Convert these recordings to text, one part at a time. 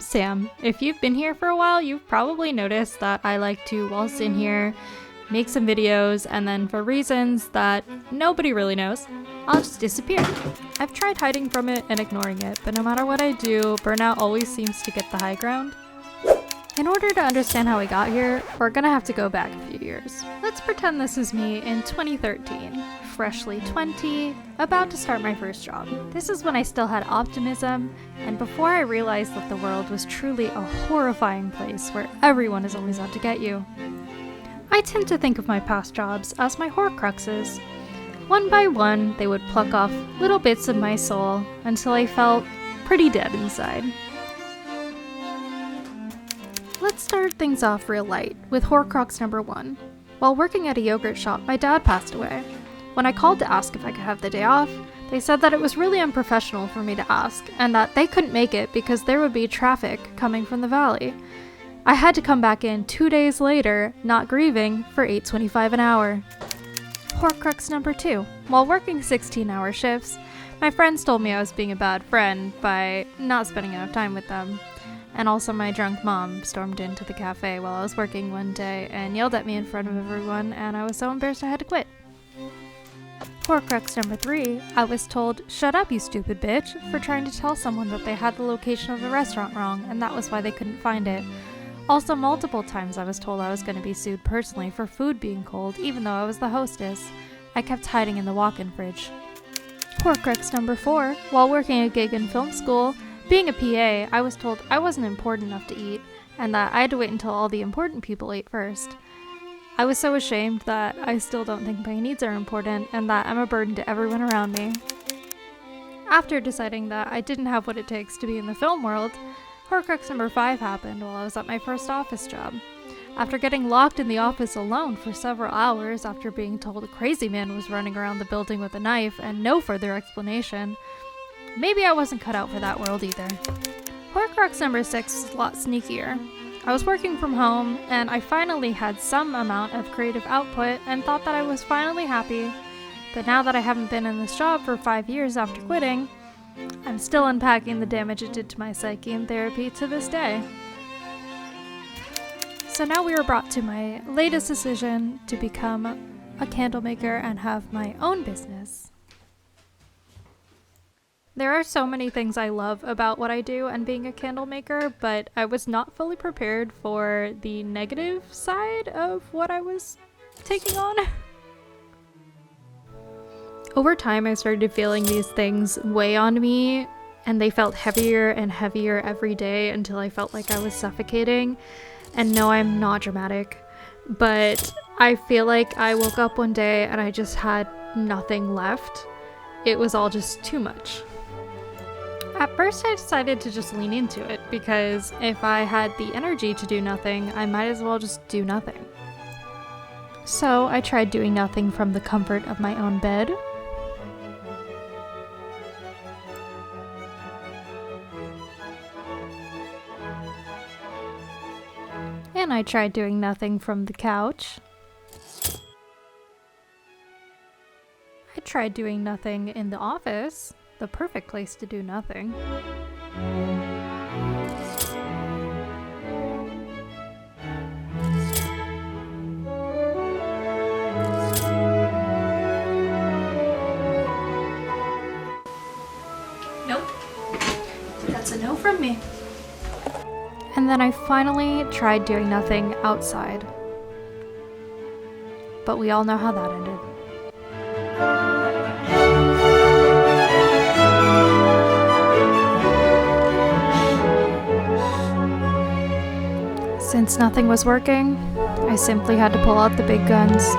I'm Sam. If you've been here for a while, you've probably noticed that I like to waltz in here, make some videos, and then for reasons that nobody really knows, I'll just disappear. I've tried hiding from it and ignoring it, but no matter what I do, burnout always seems to get the high ground. In order to understand how I got here, we're gonna have to go back a few years. Let's pretend this is me in 2013, freshly 20, about to start my first job. This is when I still had optimism, and before I realized that the world was truly a horrifying place where everyone is always out to get you. I tend to think of my past jobs as my Horcruxes. One by one, they would pluck off little bits of my soul until I felt pretty dead inside. Let's start things off real light with Horcrux number 1. While working at a yogurt shop, my dad passed away. When I called to ask if I could have the day off, they said that it was really unprofessional for me to ask, and that they couldn't make it because there would be traffic coming from the valley. I had to come back in 2 days later, not grieving, for $8.25 an hour. Horcrux number 2. While working 16-hour shifts, my friends told me I was being a bad friend by not spending enough time with them. And also my drunk mom stormed into the cafe while I was working one day and yelled at me in front of everyone, and I was so embarrassed I had to quit. Horcrux number 3, I was told, "Shut up, you stupid bitch," for trying to tell someone that they had the location of the restaurant wrong, and that was why they couldn't find it. Also, multiple times I was told I was going to be sued personally for food being cold, even though I was the hostess. I kept hiding in the walk-in fridge. Horcrux number 4, while working a gig in film school, being a PA, I was told I wasn't important enough to eat, and that I had to wait until all the important people ate first. I was so ashamed that I still don't think my needs are important, and that I'm a burden to everyone around me. After deciding that I didn't have what it takes to be in the film world, Horcrux number 5 happened while I was at my first office job. After getting locked in the office alone for several hours after being told a crazy man was running around the building with a knife and no further explanation, maybe I wasn't cut out for that world either. Horcrux number 6 is a lot sneakier. I was working from home, and I finally had some amount of creative output and thought that I was finally happy. But now that I haven't been in this job for 5 years after quitting, I'm still unpacking the damage it did to my psyche in therapy to this day. So now we are brought to my latest decision to become a candle maker and have my own business. There are so many things I love about what I do and being a candle maker, but I was not fully prepared for the negative side of what I was taking on. Over time, I started feeling these things weigh on me, and they felt heavier and heavier every day until I felt like I was suffocating. And no, I'm not dramatic, but I feel like I woke up one day and I just had nothing left. It was all just too much. At first, I decided to just lean into it, because if I had the energy to do nothing, I might as well just do nothing. So I tried doing nothing from the comfort of my own bed. And I tried doing nothing from the couch. I tried doing nothing in the office. The perfect place to do nothing. Nope. That's a no from me. And then I finally tried doing nothing outside. But we all know how that ended. Since nothing was working, I simply had to pull out the big guns.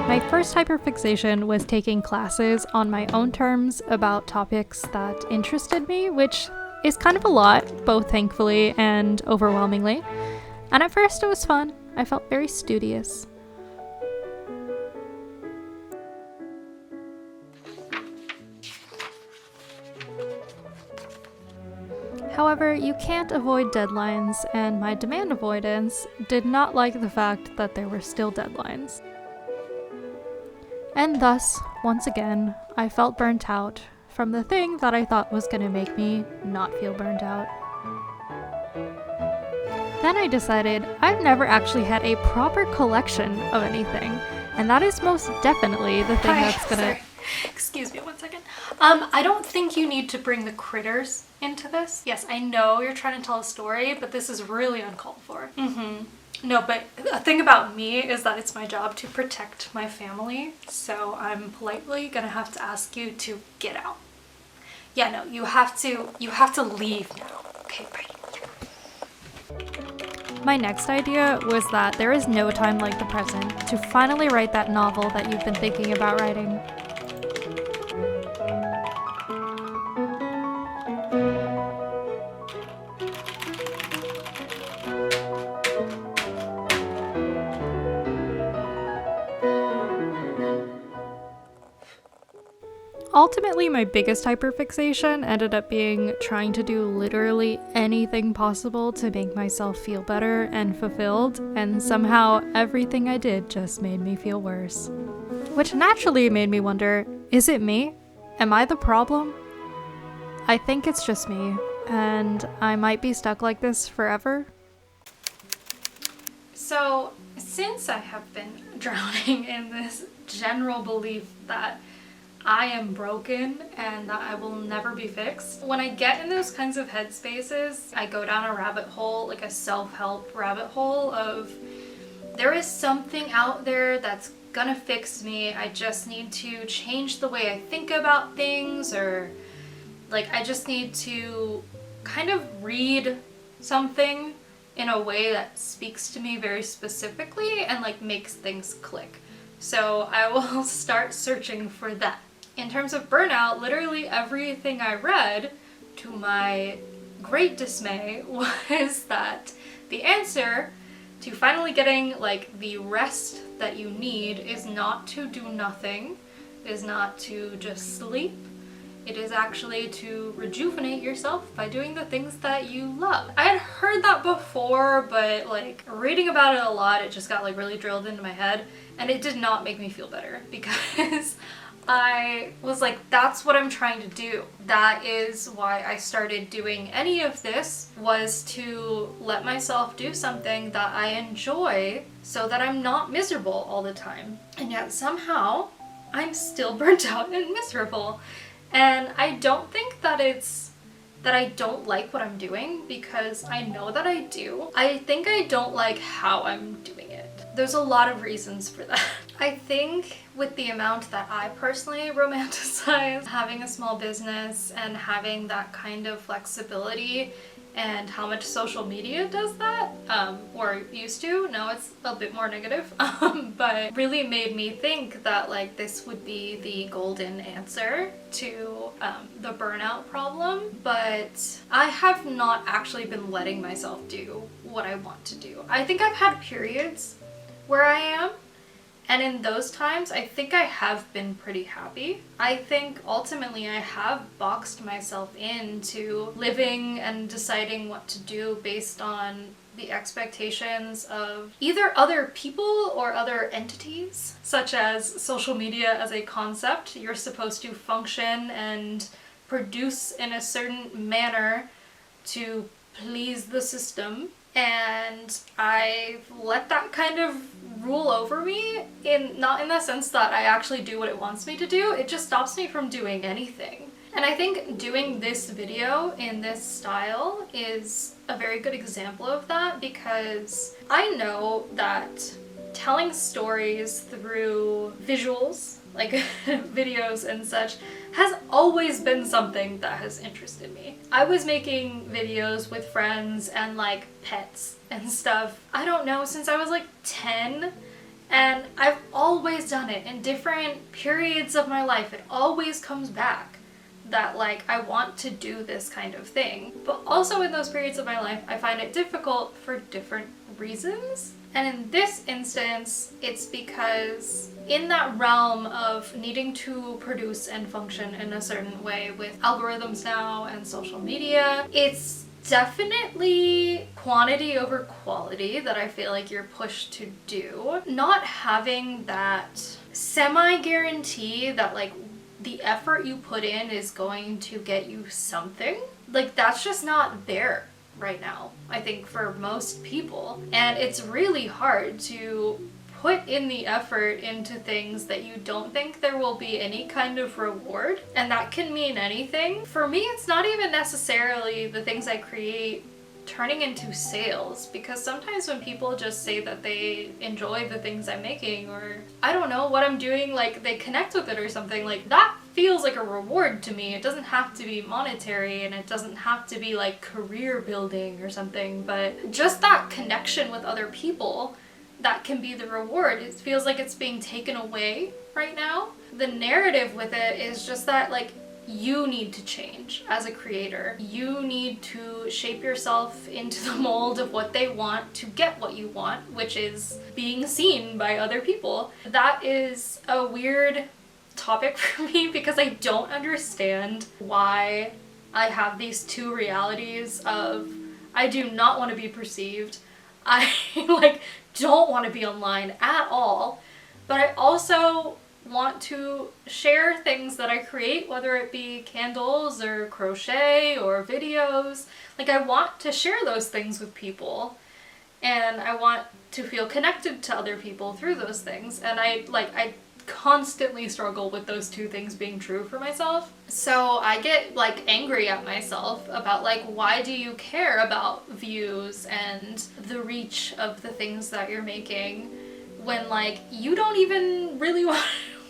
My first hyperfixation was taking classes on my own terms about topics that interested me, which is kind of a lot, both thankfully and overwhelmingly. And at first it was fun. I felt very studious. However, you can't avoid deadlines, and my demand avoidance did not like the fact that there were still deadlines. And thus, once again, I felt burnt out from the thing that I thought was going to make me not feel burnt out. Then I decided I've never actually had a proper collection of anything, and that is most definitely the thing that's gonna... Sorry. Excuse me 1 second. I don't think you need to bring the critters into this. Yes, I know you're trying to tell a story, but this is really uncalled for. No, but the thing about me is that it's my job to protect my family, so I'm politely gonna have to ask you to get out. Yeah, no, you have to leave now. Okay, bye. My next idea was that there is no time like the present to finally write that novel that you've been thinking about writing. Ultimately, my biggest hyperfixation ended up being trying to do literally anything possible to make myself feel better and fulfilled, and somehow everything I did just made me feel worse. Which naturally made me wonder, is it me? Am I the problem? I think it's just me, and I might be stuck like this forever. So, since I have been drowning in this general belief that I am broken and that I will never be fixed, when I get in those kinds of headspaces, I go down a rabbit hole, like a self-help rabbit hole of there is something out there that's gonna fix me. I just need to change the way I think about things, or like I just need to kind of read something in a way that speaks to me very specifically and like makes things click. So I will start searching for that. In terms of burnout, literally everything I read, to my great dismay, was that the answer to finally getting like the rest that you need is not to do nothing, is not to just sleep. It is actually to rejuvenate yourself by doing the things that you love. I had heard that before, but like reading about it a lot, it just got like really drilled into my head, and it did not make me feel better because I was like, that's what I'm trying to do. That is why I started doing any of this, was to let myself do something that I enjoy so that I'm not miserable all the time. And yet somehow I'm still burnt out and miserable. And I don't think that it's that I don't like what I'm doing, because I know that I do. I think I don't like how I'm doing it. There's a lot of reasons for that. I think with the amount that I personally romanticize having a small business and having that kind of flexibility, and how much social media does that, or used to, now it's a bit more negative, but really made me think that like this would be the golden answer to the burnout problem, but I have not actually been letting myself do what I want to do. I think I've had periods where I am, and in those times, I think I have been pretty happy. I think ultimately I have boxed myself into living and deciding what to do based on the expectations of either other people or other entities, such as social media as a concept. You're supposed to function and produce in a certain manner to please the system. And I've let that kind of rule over me, not in the sense that I actually do what it wants me to do, it just stops me from doing anything. And I think doing this video in this style is a very good example of that, because I know that telling stories through visuals, like videos and such, has always been something that has interested me. I was making videos with friends and like pets and stuff, I don't know, since I was like 10, and I've always done it in different periods of my life. It always comes back that like I want to do this kind of thing, but also in those periods of my life I find it difficult for different reasons. And in this instance, it's because in that realm of needing to produce and function in a certain way with algorithms now and social media, it's definitely quantity over quality that I feel like you're pushed to do. Not having that semi-guarantee that like the effort you put in is going to get you something. Like that's just not there right now, I think, for most people. And it's really hard to put in the effort into things that you don't think there will be any kind of reward. And that can mean anything. For me, it's not even necessarily the things I create turning into sales, because sometimes when people just say that they enjoy the things I'm making, or I don't know what I'm doing, like they connect with it or something, like that feels like a reward to me. It doesn't have to be monetary, and it doesn't have to be like career building or something, but just that connection with other people, that can be the reward. It feels like it's being taken away right now. The narrative with it is just that like you need to change as a creator. You need to shape yourself into the mold of what they want to get what you want, which is being seen by other people. That is a weird topic for me because I don't understand why I have these two realities of I do not want to be perceived. I like don't want to be online at all, but I also want to share things that I create, whether it be candles or crochet or videos. Like I want to share those things with people, and I want to feel connected to other people through those things. And I constantly struggle with those two things being true for myself. So I get like angry at myself about like, why do you care about views and the reach of the things that you're making when like you don't even really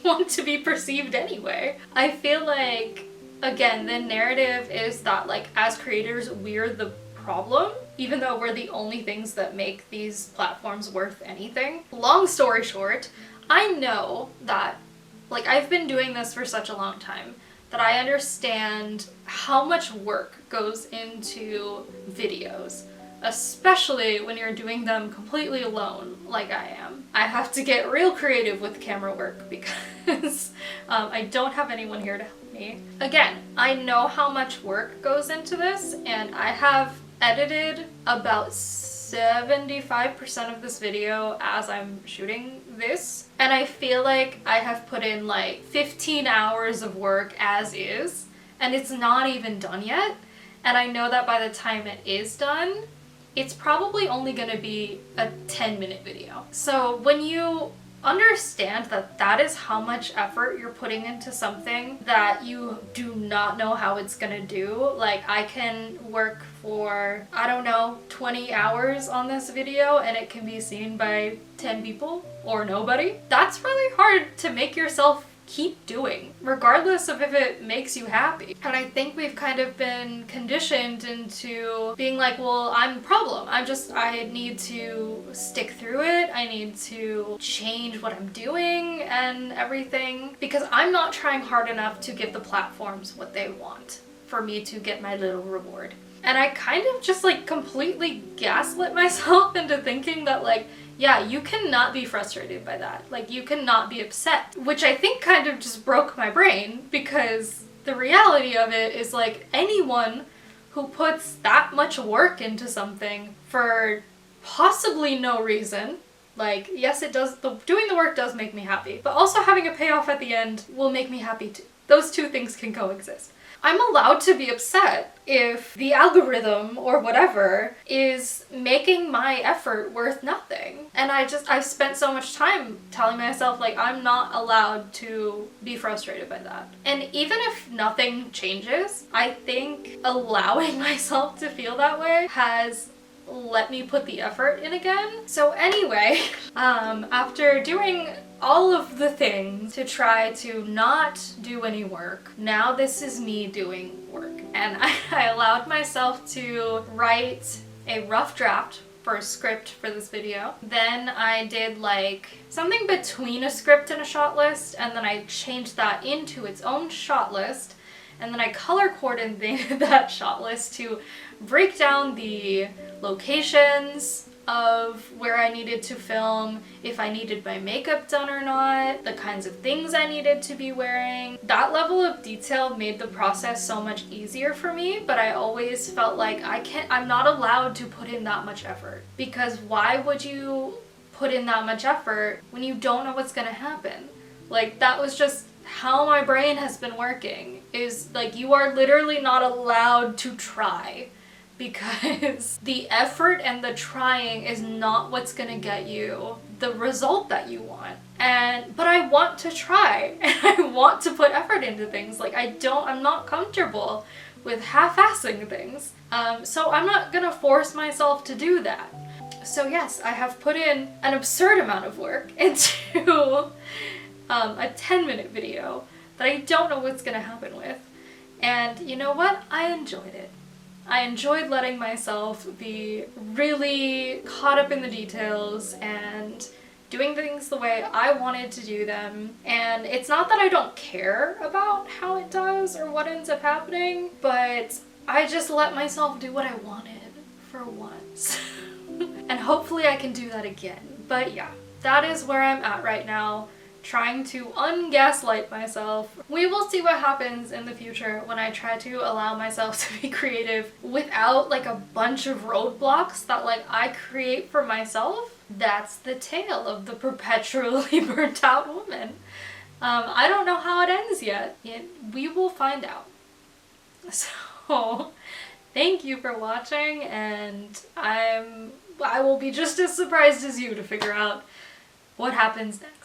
want to be perceived anyway? I feel like, again, the narrative is that like as creators we're the problem, even though we're the only things that make these platforms worth anything. Long story short, I know that like I've been doing this for such a long time that I understand how much work goes into videos, especially when you're doing them completely alone like I am. I have to get real creative with camera work because I don't have anyone here to help me. Again, I know how much work goes into this, and I have edited about 75% of this video as I'm shooting this, and I feel like I have put in like 15 hours of work as is, and it's not even done yet. And I know that by the time it is done, it's probably only going to be a 10-minute video. So when you understand that that is how much effort you're putting into something that you do not know how it's gonna do, like I can work for, I don't know, 20 hours on this video and it can be seen by 10 people or nobody. That's really hard to make yourself keep doing, regardless of if it makes you happy. And I think we've kind of been conditioned into being like, well, I'm the problem. I need to stick through it. I need to change what I'm doing and everything, because I'm not trying hard enough to give the platforms what they want for me to get my little reward. And I kind of just like completely gaslit myself into thinking that like, yeah, you cannot be frustrated by that. Like, you cannot be upset, which I think kind of just broke my brain, because the reality of it is like anyone who puts that much work into something for possibly no reason, like, yes, it does, doing the work does make me happy, but also having a payoff at the end will make me happy too. Those two things can coexist. I'm allowed to be upset if the algorithm or whatever is making my effort worth nothing. And I've spent so much time telling myself like I'm not allowed to be frustrated by that. And even if nothing changes, I think allowing myself to feel that way has let me put the effort in again. So anyway, after doing all of the things to try to not do any work, now this is me doing work. And I allowed myself to write a rough draft for a script for this video. Then I did like something between a script and a shot list, and then I changed that into its own shot list, and then I color coordinated that shot list to break down the locations of where I needed to film, if I needed my makeup done or not, the kinds of things I needed to be wearing. That level of detail made the process so much easier for me, but I always felt like I'm not allowed to put in that much effort, because why would you put in that much effort when you don't know what's gonna happen? Like, that was just how my brain has been working, is like, you are literally not allowed to try, because the effort and the trying is not what's gonna get you the result that you want. But I want to try, and I want to put effort into things. Like, I'm not comfortable with half-assing things. So I'm not gonna force myself to do that. So yes, I have put in an absurd amount of work into a 10-minute video that I don't know what's gonna happen with. And you know what? I enjoyed it. I enjoyed letting myself be really caught up in the details and doing things the way I wanted to do them. And it's not that I don't care about how it does or what ends up happening, but I just let myself do what I wanted for once. And hopefully I can do that again. But yeah, that is where I'm at right now, trying to ungaslight myself. We will see what happens in the future when I try to allow myself to be creative without like a bunch of roadblocks that like I create for myself. That's the tale of the perpetually burnt out woman. I don't know how it ends yet. We will find out. So thank you for watching, and I will be just as surprised as you to figure out what happens next.